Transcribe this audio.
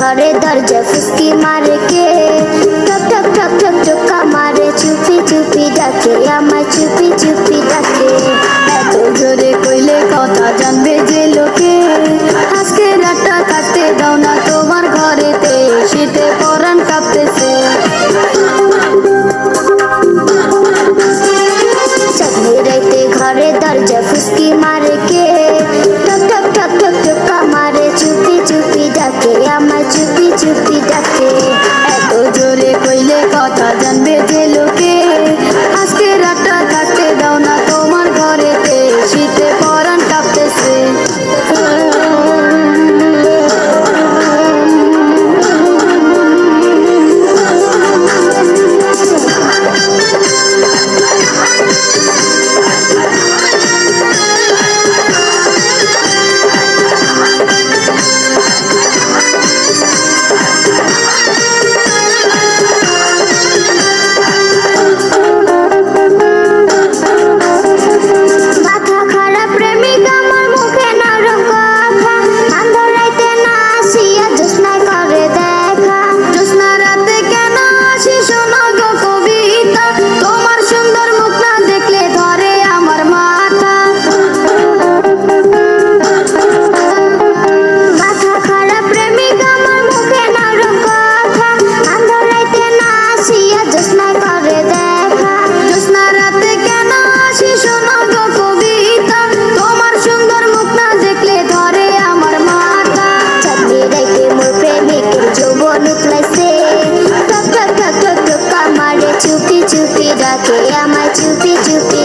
ঘরে দরজা ফুসকি মারে কে, ঠক ঠক ঠক ঠক ঠোকা মারে, চুপি চুপি ডাকে আমায়, চুপি চুপি ডাকে। এত জোরে কইলে কথা জানবে যে লোকে, আজকে রাতটা কাটতে দাও না তোমার ঘরেতে, শীতে পরাণ কাঁপতেছে। চাঁদনি রাইতে ঘরে দরজা ফুসকি মারে কে, ঠক ঠক ঠক ঠক ঠোকা মারে, চুপি চুপি ডাকে আমায়, চুপি চুপি ডাকে। এত জোরে কইলে কথা জানবে যে লোকে, আজকে রাতটা কাটতে দাও না তোমার ঘরেতে, শীতে পরাণ কাঁপতেছে। মাথা খারাপ প্রেমিক আমার, মুখে নরম কথা, আন্ধার রাইতে না আসিয়া জ্যোৎস্নায় করে দেখা। জ্যোৎস্না রাতে কেন আসি শোনো গো কবিতা, তোমার সুন্দর মুখ না দেখলে ধরে আমার মাথা। মাথা খারাপ প্রেমিক আমার, মুখে নরম কথা, আন্ধার রাইতে না আসিয়া জ্যোৎস্নায় করে দেখা। জ্যোৎস্না রাতে কেন আসি শোনো গো কবিতা, তোমার সুন্দর মুখ না দেখলে ধরে আমার মাথা। চাঁদনি রাইতে মোর প্রেমিকের যৌবন উতলাইছে, ঠক ঠক ঠক ঠক ঠোকা মারে, চুপি চুপি ডাকে আমায়, চুপি চুপি